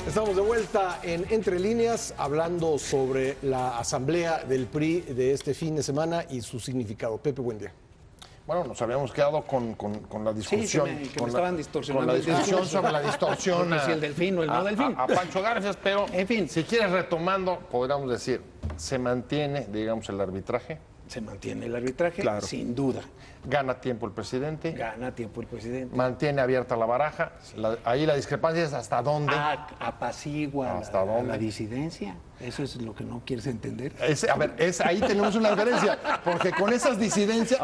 Estamos de vuelta en Entre Líneas hablando sobre la asamblea del PRI de este fin de semana y su significado. Pepe, buen día. Bueno, nos habíamos quedado con la discusión. que me estaban distorsionando Con la el discusión discurso. sobre la distorsión. Porque si el delfín o el no delfín. A Pancho Garfias, pero En fin. si quieres retomando, podríamos decir, se mantiene, digamos, el arbitraje, Se mantiene el arbitraje, Claro. sin duda. gana tiempo el presidente, Gana tiempo el presidente. mantiene abierta la baraja. Ahí la discrepancia es hasta dónde. Apacigua ¿Hasta dónde? la disidencia. Eso es lo que no quieres entender. A ver, ahí tenemos una diferencia, porque con esas disidencias,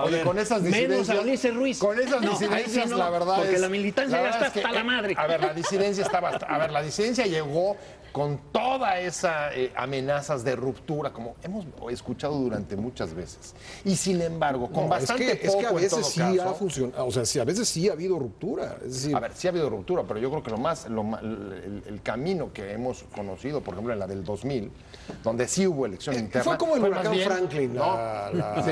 Menos a Ulises Ruiz. con esas No, disidencias, ahí sí no, la verdad porque es, la militancia ya verdad está es que, hasta la madre. A ver, la disidencia llegó con toda esa amenazas de ruptura, como hemos escuchado durante muchas veces. Y sin embargo, con bastante es que a poco en veces todo sí caso, ha funcionado, o sea, sí, a veces sí ha habido ruptura. Es decir, a ver, sí ha habido ruptura, pero yo creo que el camino que hemos conocido, por ejemplo, en la del 2000, donde sí hubo elección interna. fue como el más huracán bien, Franklin. ¿no?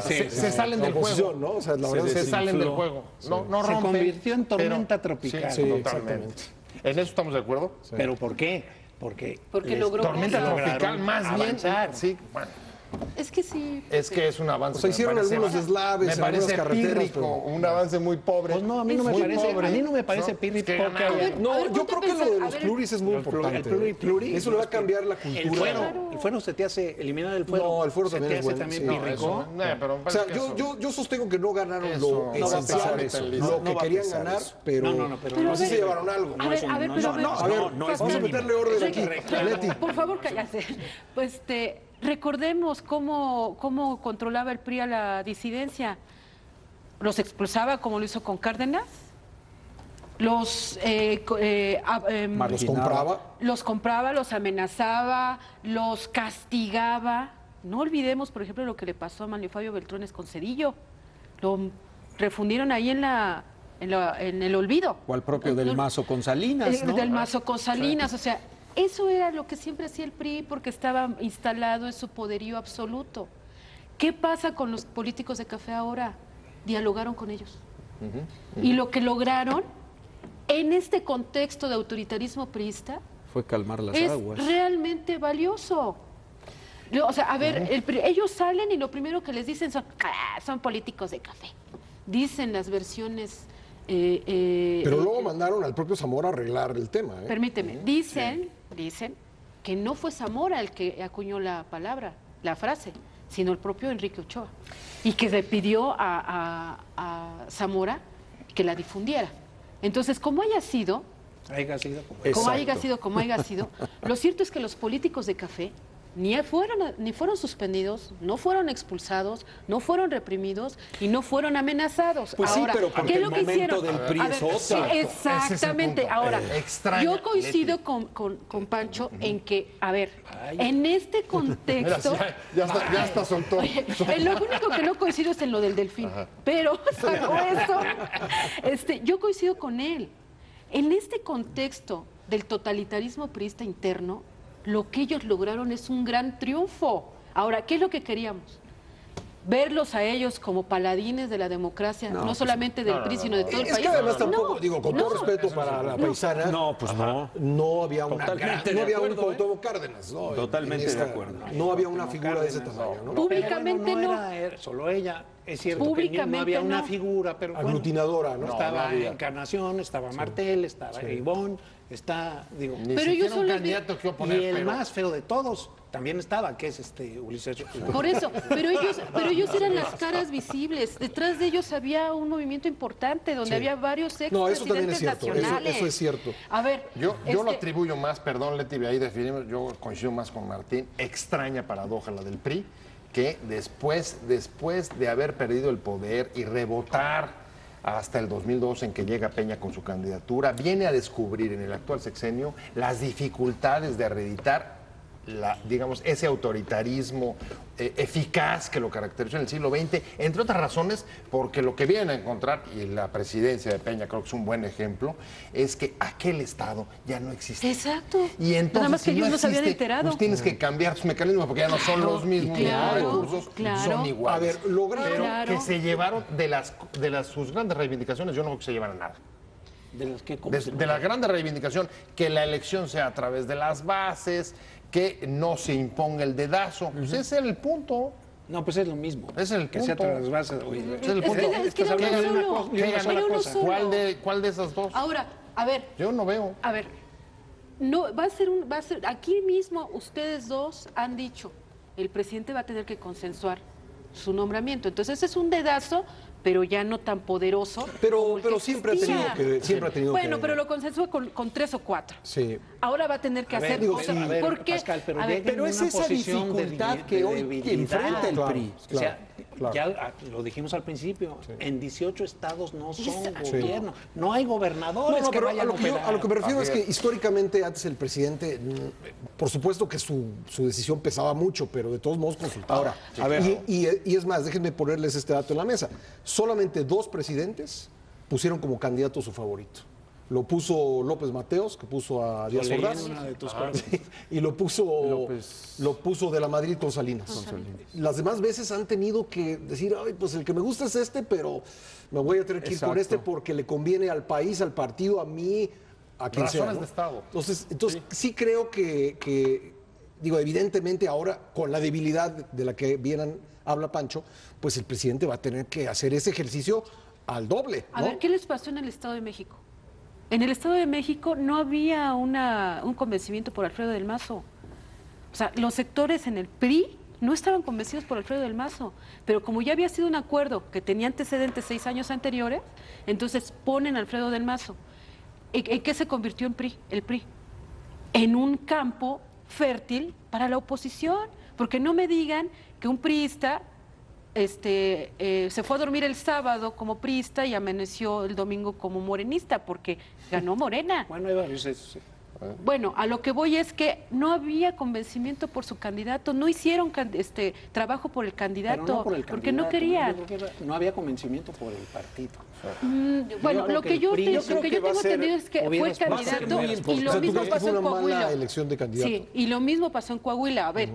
Se salen del juego. oposición, ¿no? O sea, la verdad Se es que salen del juego. No Se rompen, convirtió en tormenta pero- tropical. Sí, Sí, totalmente. exactamente. ¿En eso estamos de acuerdo? ¿Pero por qué? Porque Porque logró Tormenta cosas. tropical más avanzar. bien. Sí, bueno, Es que sí. es que es un avance. O sea, que me hicieron parece- algunos deslaves Me en algunas parece carreteras, pírrico, pero- un avance muy pobre. Pues no, a mí no me Muy parece, pobre. a mí no me parece No, pírrico es que que ganaron. haya- No, A ver, yo ponte creo a que lo pensar, de a los ver, pluris es muy importante. el pluri, Eso le va a cambiar la El cultura. fuero se te hace eliminar el fuero. No, el fuero se también te es hace bueno, también sí. No, pírrico. eso, pero me O parece sea, que eso- yo sostengo que no ganaron Eso lo no va a esencial, pasar ahorita en lista. lo No que va a querían pasar ganar, eso. pero No, pero no no sé es- si llevaron algo. A ver, pero A ver, no es vamos a mínimo. meterle orden Eso aquí. es correcto. Leti. Por favor, cállate. Pues recordemos cómo controlaba el PRI a la disidencia. Los expulsaba como lo hizo con Cárdenas. Los Los compraba. los compraba, los amenazaba, los castigaba. No olvidemos, por ejemplo, lo que le pasó a Manlio Fabio Beltrones con Cedillo. Lo refundieron ahí en el olvido. O al propio Del Mazo con Salinas, ¿no? Del Mazo con Salinas, o sea, eso era lo que siempre hacía el PRI porque estaba instalado en su poderío absoluto. ¿Qué pasa con los políticos de café ahora? Dialogaron con ellos. Y lo que lograron en este contexto de autoritarismo priista Fue calmar las es aguas. realmente valioso. O sea, a ver, ellos salen y lo primero que les dicen son políticos de café. Dicen las versiones. Pero luego mandaron al propio Zamora a arreglar el tema. Permíteme, dicen que no fue Zamora el que acuñó la palabra, la frase, sino el propio Enrique Ochoa, y que le pidió a Zamora que la difundiera. Entonces, como haya sido, como haya sido, lo cierto es que los políticos de café ni fueron suspendidos, no fueron expulsados, no fueron reprimidos y no fueron amenazados. Pues ahora, sí, pero porque ¿qué es el lo que momento hicieron? del PRI A ver, es otro. sí, exactamente. Ahora, extraña, yo coincido con Pancho en que, a ver, en este contexto... Ya está soltó. Oye, lo único que no coincido es en lo del delfín, pero salvo eso, yo coincido con él. En este contexto del totalitarismo priista interno, lo que ellos lograron es un gran triunfo. Ahora, ¿qué es lo que queríamos? Verlos a ellos como paladines de la democracia, no solamente del PRI, sino de todo el Es país. que además tampoco, No, digo, con todo respeto para la paisana, No, pues no. no había una Totalmente no de había un acuerdo, Cuauhtémoc Cárdenas, ¿no? Totalmente En esta- de acuerdo. No había una figura de ese tamaño, ¿no? Públicamente Pero bueno, no. era solo ella. Es cierto que no Públicamente había una no. figura, pero bueno, Aglutinadora, ¿no? estaba Encarnación, estaba Martel, estaba Ivonne, Ni Pero siquiera ellos un son los candidato que oponer, y el pero más feo de todos también estaba, que es Ulises. Por eso, pero ellos eran las caras visibles. Detrás de ellos había un movimiento importante donde había varios No, eso también es expresidentes cierto, nacionales. eso es cierto. A ver, yo lo atribuyo más, perdón Leti, ahí definimos, yo coincido más con Martín, extraña paradoja la del PRI, que después de haber perdido el poder y rebotar hasta el 2002 en que llega Peña con su candidatura, viene a descubrir en el actual sexenio las dificultades de reeditar digamos, ese autoritarismo eficaz que lo caracterizó en el siglo XX, entre otras razones, porque lo que vienen a encontrar, y la presidencia de Peña creo que es un buen ejemplo, es que aquel Estado ya no existe. Exacto. Y entonces, Nada más que si ellos no se habían existe, enterado. pues tienes que cambiar tus mecanismos porque ya no son los mismos, claro, los recursos claro. son iguales. A ver, lograron- Pero Claro. que se llevaron de sus grandes reivindicaciones, yo no creo que se llevaran nada. De los que De la grande reivindicación, que la elección sea a través de las bases, que no se imponga el dedazo. Pues ese era el punto. No, pues es lo mismo. Es el que sea punto. tras las bases. Oye, Es el Es punto. que Estás era uno hablando de una solo. cosa- de una Era sola uno cosa. solo. ¿Cuál de esas dos? Ahora, a ver, Yo no veo. no, va a ser, aquí mismo ustedes dos han dicho, el presidente va a tener que consensuar su nombramiento. Entonces ese es un dedazo, pero ya no tan poderoso. como el Pero que siempre ha tenido existía. siempre ha tenido Bueno, que... pero lo consensúa con 3 o 4. Sí. Ahora va a tener que A ver, hacer digo, cosas. sí, a ver, porque, Pascal, pero a ver, lleguen Pero en es una esa posición de dificultad debi- que de hoy debilidad. enfrenta el Claro. PRI. O sea, claro. ya lo dijimos al principio, en 18 estados no son Exacto. gobierno, no hay gobernadores No, que pero vayan a operar. a lo que me refiero Así es que es. históricamente antes el presidente, por supuesto que su decisión pesaba mucho, pero de todos modos consultaba. Ahora, a ver. Y es más, déjenme ponerles este dato en la mesa. Solamente 2 presidentes pusieron como candidato su favorito. Lo puso López Mateos, que puso a Díaz leí en Ordaz. una de tus columnas. Y lo puso de la Madrid con Salinas. Las demás veces han tenido que decir, ay, pues el que me gusta es este, pero me voy a tener que ir con Exacto. este porque le conviene al país, al partido, a mí, a quien sea. Razones ¿no? de Estado. Entonces sí creo que, digo, evidentemente ahora, con la debilidad de la que bien habla Pancho, pues el presidente va a tener que hacer ese ejercicio al doble. A ¿no? ver, ¿qué les pasó en el Estado de México? En el Estado de México no había un convencimiento por Alfredo del Mazo. O sea, los sectores en el PRI no estaban convencidos por Alfredo del Mazo, pero como ya había sido un acuerdo que tenía antecedentes 6 años anteriores, entonces ponen a Alfredo del Mazo. ¿En qué se convirtió el PRI? En un campo fértil para la oposición, porque no me digan que un priista se fue a dormir el sábado como priista y amaneció el domingo como morenista, porque ganó Morena. Bueno, hay varios. Sí. Bueno, a lo que voy es que no había convencimiento por su candidato, no hicieron trabajo por el candidato, Pero no por el porque no candidato, querían. yo creo que no había convencimiento por el partido. Bueno, creo lo que que el yo, PRI- yo creo que tengo va a ser- entendido es que fue hubieras- va a ser candidato muy y importante. lo O sea, ¿tú mismo crees que pasó fue en una Coahuila. mala elección de candidato? Sí, y lo mismo pasó en Coahuila. A ver,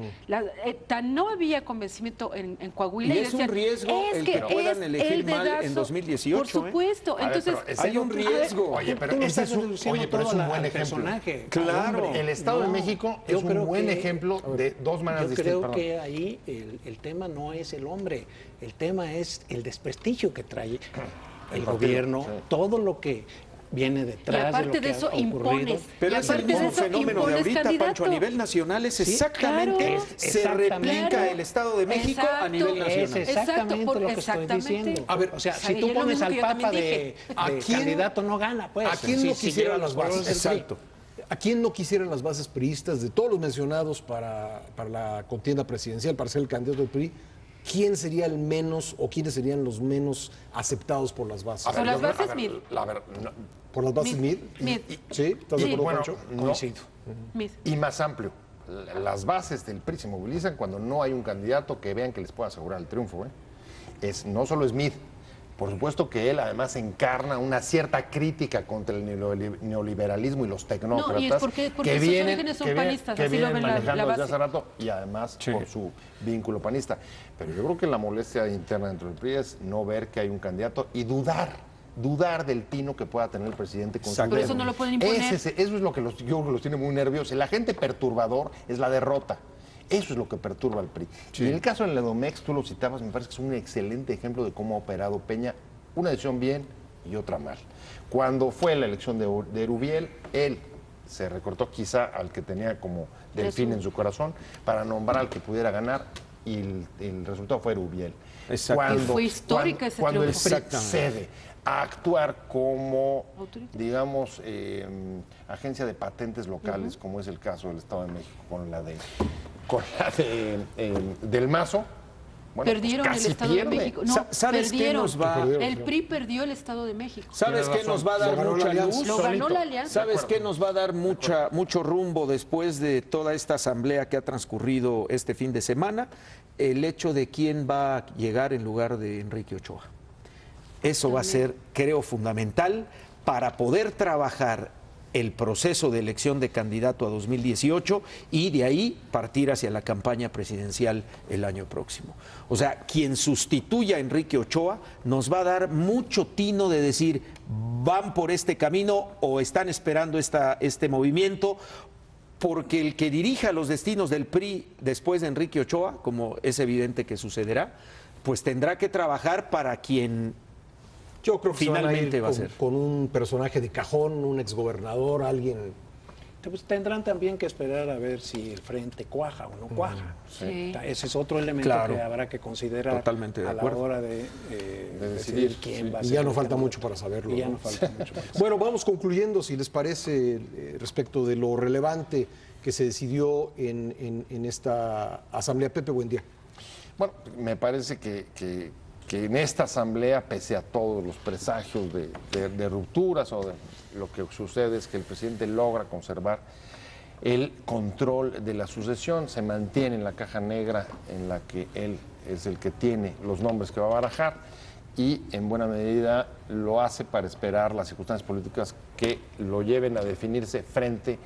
no había convencimiento en Coahuila. Y es un decían, riesgo el que puedan elegir el mal en dedazo". 2018, Por supuesto. A ver, Entonces, pero ese hay un riesgo. Oye, pero Tú lo ese estás es un, reduciendo oye, pero es todo un buen al ejemplo. personaje. Claro. El Estado de No, México yo es un creo buen que- ejemplo de dos maneras Yo distintas. creo perdón. que ahí el tema no es el hombre, el tema es el desprestigio que trae el partido, gobierno, sí. todo lo que viene Y detrás aparte de de lo que eso ha ocurrido. impones. Pero Y es el aparte de mismo eso, fenómeno de impones ahorita, candidato. Pancho, a nivel nacional es exactamente, claro. se Exactamente. replica el Estado de México a Exacto. nivel Es nacional. exactamente Exacto, lo que exactamente. estoy diciendo. A ver, o sea, o sea, si y tú es lo pones mismo al que yo Papa también de dije. ¿A quién- candidato, no gana, pues. ¿A quién no Si quisieran lleva las los colores bases? del PRI. Exacto. ¿A quién no quisieran las bases priistas de todos los mencionados para la contienda presidencial, para ser el candidato del PRI? ¿Quién sería el menos o quiénes serían los menos aceptados por las bases? Por las bases, Mid. ¿Por las bases Mid. MID? Mid. ¿Sí? ¿Estás de Sí. acuerdo, Bueno, Pancho? no. Coincido. Mid. Y más amplio. Las bases del PRI se movilizan cuando no hay un candidato que vean que les pueda asegurar el triunfo. No solo es Mid. Por supuesto que él además encarna una cierta crítica contra el neoliberalismo y los tecnócratas No, y es porque que sus vienen, orígenes son que vienen- panistas, que así lo vienen ven la manejando desde base. hace rato y además por su vínculo panista. Pero yo creo que la molestia interna dentro del PRI es no ver que hay un candidato y dudar del tino que pueda tener el presidente con su Por dedo. eso no lo pueden imponer. Eso es lo que yo creo que los tiene muy nerviosos. El agente perturbador es la derrota. Eso es lo que perturba al PRI. Y en el caso del Edomex, tú lo citabas, me parece que es un excelente ejemplo de cómo ha operado Peña. Una decisión bien y otra mal. Cuando fue la elección de Erubiel, él se recortó quizá al que tenía como delfín en su corazón para nombrar al que pudiera ganar y el resultado fue Erubiel. Exacto. Y fue histórica ese cuando el triunfo. PRI cede a actuar como, Autoridad. digamos, agencia de patentes locales, como es el caso del Estado de México con la del Mazo. Bueno, Perdieron pues casi el Estado pierde. de México. No, ¿Sabes qué perdieron. nos va? El PRI perdió el Estado de México. ¿Sabes qué nos va a dar Lo ganó la mucha alianza. luz? Lo ganó la alianza. ¿Sabes qué nos va a dar mucho rumbo después de toda esta asamblea que ha transcurrido este fin de semana? El hecho de quién va a llegar en lugar de Enrique Ochoa. Eso va a ser, creo, fundamental para poder trabajar el proceso de elección de candidato a 2018 y de ahí partir hacia la campaña presidencial el año próximo. O sea, quien sustituya a Enrique Ochoa nos va a dar mucho tino de decir, van por este camino o están esperando este movimiento, porque el que dirija los destinos del PRI después de Enrique Ochoa, como es evidente que sucederá, pues tendrá que trabajar para quien Yo creo que finalmente se van va a a ir ser. con un personaje de cajón, un exgobernador, alguien. Pues tendrán también que esperar a ver si el frente cuaja o no cuaja. Sí. Ese es otro elemento Claro. que habrá que considerar Totalmente de a la acuerdo. hora de decidir quién va a Y ser. ya no el falta candidato. mucho para saberlo. Y ya ¿no? no falta mucho para saberlo. Bueno, vamos concluyendo, si les parece, respecto de lo relevante que se decidió en esta asamblea. Pepe, buen día. Bueno, me parece que en esta asamblea, pese a todos los presagios de rupturas o de lo que sucede es que el presidente logra conservar el control de la sucesión, se mantiene en la caja negra en la que él es el que tiene los nombres que va a barajar y en buena medida lo hace para esperar las circunstancias políticas que lo lleven a definirse frente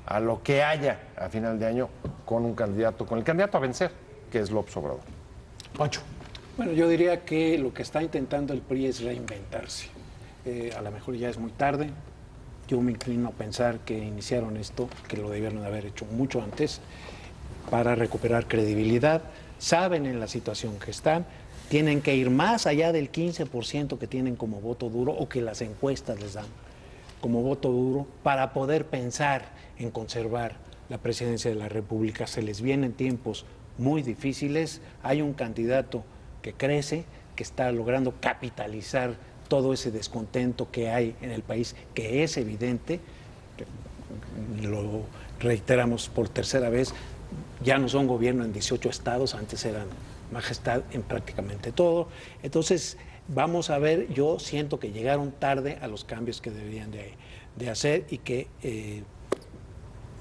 a lo que haya a final de año con el candidato a vencer, que es López Obrador. Pancho. Bueno, yo diría que lo que está intentando el PRI es reinventarse. A lo mejor ya es muy tarde. Yo me inclino a pensar que iniciaron esto, que lo debieron de haber hecho mucho antes, para recuperar credibilidad. Saben en la situación que están, tienen que ir más allá del 15% que tienen como voto duro o que las encuestas les dan como voto duro para poder pensar en conservar la presidencia de la República. Se les vienen tiempos muy difíciles. Hay un candidato que crece, que está logrando capitalizar todo ese descontento que hay en el país, que es evidente, lo reiteramos por tercera vez, ya no son gobierno en 18 estados, antes eran majestad en prácticamente todo. Entonces, vamos a ver, yo siento que llegaron tarde a los cambios que deberían de hacer y que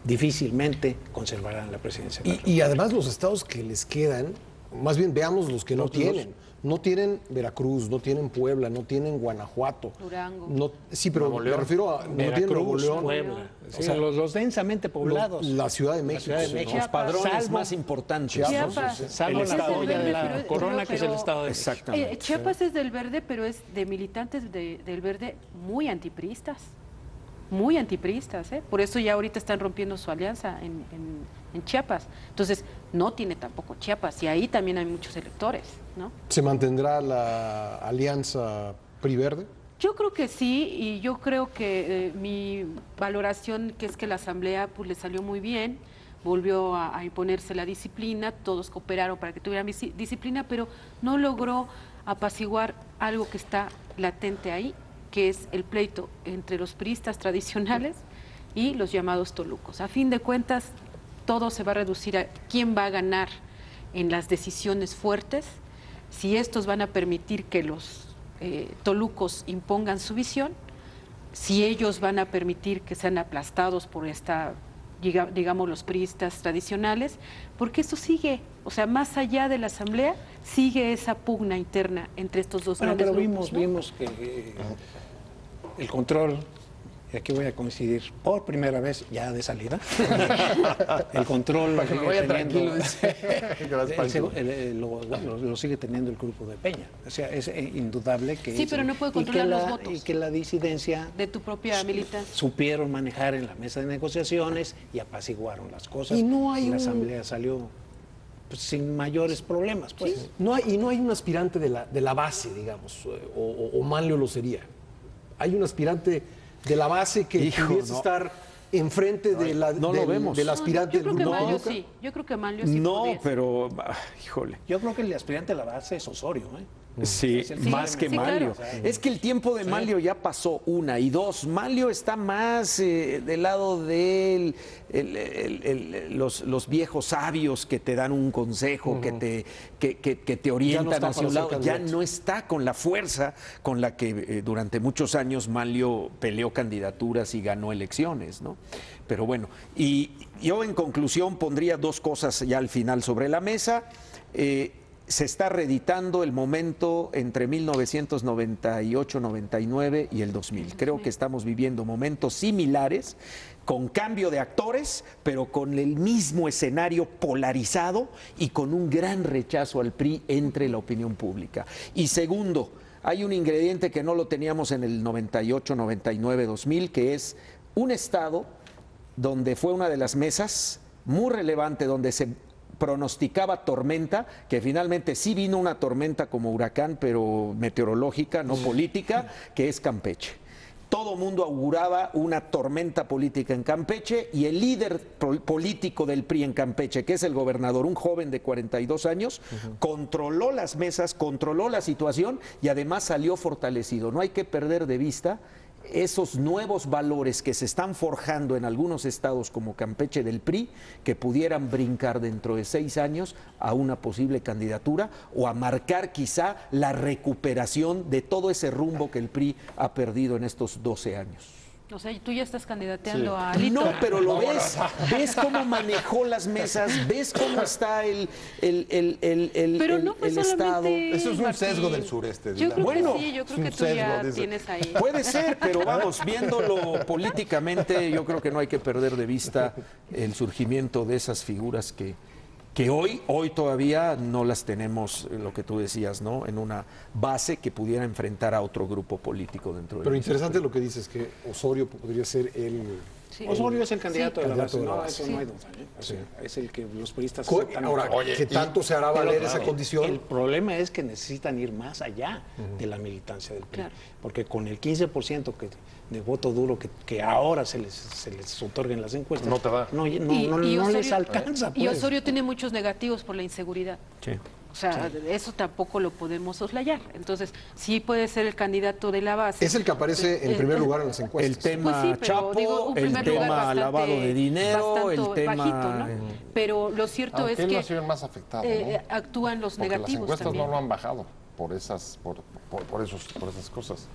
difícilmente conservarán la presidencia. Y además los estados que les quedan, más bien veamos los que no Los tienen. No tienen Veracruz, no tienen Puebla, no tienen Guanajuato. Durango. No, sí, pero me refiero a no tienen Nuevo Veracruz, León. Puebla, O sí, sea, los densamente poblados. La Ciudad de México. Ciudad de México. Los padrones Salvo- más importantes. Chiapas. Salvo Es la del joya verde, de la pero- corona, que es el pero- Estado de México. Exactamente. Chiapas es del verde, pero es de militantes del verde muy antipriistas. Muy antipriistas, ¿eh? Por eso ya ahorita están rompiendo su alianza en Chiapas. Entonces, no tiene tampoco Chiapas, y ahí también hay muchos electores, ¿no? ¿Se mantendrá la alianza PRI-Verde? Yo creo que sí, y yo creo que mi valoración, que es que la Asamblea pues le salió muy bien, volvió a imponerse la disciplina, todos cooperaron para que tuvieran disciplina, pero no logró apaciguar algo que está latente ahí, que es el pleito entre los priistas tradicionales y los llamados tolucos. A fin de cuentas, todo se va a reducir a quién va a ganar en las decisiones fuertes, si estos van a permitir que los tolucos impongan su visión, si ellos van a permitir que sean aplastados por digamos, los priistas tradicionales, porque eso sigue, o sea, más allá de la Asamblea, sigue esa pugna interna entre estos dos grandes pero grupos, ¿no? vimos que el control, y aquí voy a coincidir por primera vez ya de salida, el control Para que me vaya tranquilo, dice. lo sigue teniendo el grupo de Peña. O sea, es indudable que... Sí, pero no puede controlar los votos. Y que la disidencia... De tu propia militancia. Supieron manejar en la mesa de negociaciones y apaciguaron las cosas. Y no hay la Asamblea salió pues, sin mayores problemas. Pues. Sí, no hay un aspirante de la base, digamos, o Manlio lo sería. Hay un aspirante de la base que pudiese estar enfrente del aspirante yo creo del que grupo Manlio Toluca. sí, yo creo que Manlio sí No, podría. pero, híjole. Yo creo que el aspirante de la base es Osorio, ¿eh? Sí, Es el más que sí, Manlio. claro. Es que el tiempo de Manlio ya pasó, una. Y dos, Manlio está más del lado de los viejos sabios que te dan un consejo, que te orientan hacia un lado. Ya no está con la fuerza con la que durante muchos años Manlio peleó candidaturas y ganó elecciones, ¿no? Pero bueno, y yo en conclusión pondría dos cosas ya al final sobre la mesa. Se está reeditando el momento entre 1998-99 y el 2000. Creo que estamos viviendo momentos similares, con cambio de actores, pero con el mismo escenario polarizado y con un gran rechazo al PRI entre la opinión pública. Y segundo, hay un ingrediente que no lo teníamos en el 98, 99, 2000, que es un estado donde fue una de las mesas muy relevante, donde se pronosticaba tormenta, que finalmente sí vino una tormenta como huracán, pero meteorológica, no política, que es Campeche. Todo mundo auguraba una tormenta política en Campeche y el líder político del PRI en Campeche, que es el gobernador, un joven de 42 años, controló las mesas, controló la situación y además salió fortalecido. No hay que perder de vista esos nuevos valores que se están forjando en algunos estados como Campeche del PRI, que pudieran brincar dentro de 6 años a una posible candidatura o a marcar quizá la recuperación de todo ese rumbo que el PRI ha perdido en estos 12 años. O sea, tú ya estás candidateando a Alito. No, pero lo ves, ves cómo manejó las mesas, ves cómo está el Pero no fue estado. solamente Eso es un Martín. sesgo del sureste. Yo creo Bueno, que sí, yo creo es que un tú ya sesgo, dice. tienes ahí. Puede ser, pero vamos, viéndolo políticamente, yo creo que no hay que perder de vista el surgimiento de esas figuras que hoy todavía no las tenemos, lo que tú decías, ¿no? En una base que pudiera enfrentar a otro grupo político dentro de Pero interesante lo que dices, que Osorio podría ser el... Sí. Osorio es el candidato de la base, candidato de la no, base. eso no hay duda. ¿Eh? O sea, es el que los periodistas Co- aceptan. Ahora, ¿qué tanto se hará valer esa condición? El problema es que necesitan ir más allá de la militancia del PRI. Claro. Porque con el 15% de voto duro que ahora se les otorga en las encuestas, No te da. no Y les Osorio- alcanza. Y Pues. Osorio tiene muchos negativos por la inseguridad. Sí. O sea, eso tampoco lo podemos soslayar. Entonces, sí puede ser el candidato de la base. Es el que aparece en primer lugar en las encuestas. El tema Pues sí, pero Chapo, digo, un el primer lugar tema bastante- lavado de dinero, el bastante tema... bajito, ¿no? Pero lo cierto Aunque es él que ha sido el más afectado, ¿no? actúan los Porque las negativos encuestas también. no lo han bajado por esas cosas.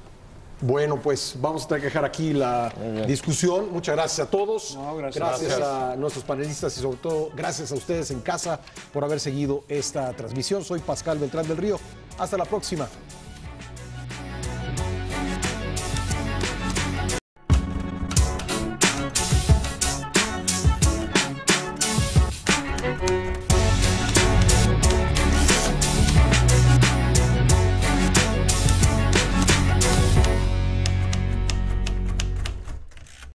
Bueno, pues vamos a tener que dejar aquí la discusión. Muchas gracias a todos. No, gracias. Gracias a nuestros panelistas y sobre todo gracias a ustedes en casa por haber seguido esta transmisión. Soy Pascal Beltrán del Río. Hasta la próxima.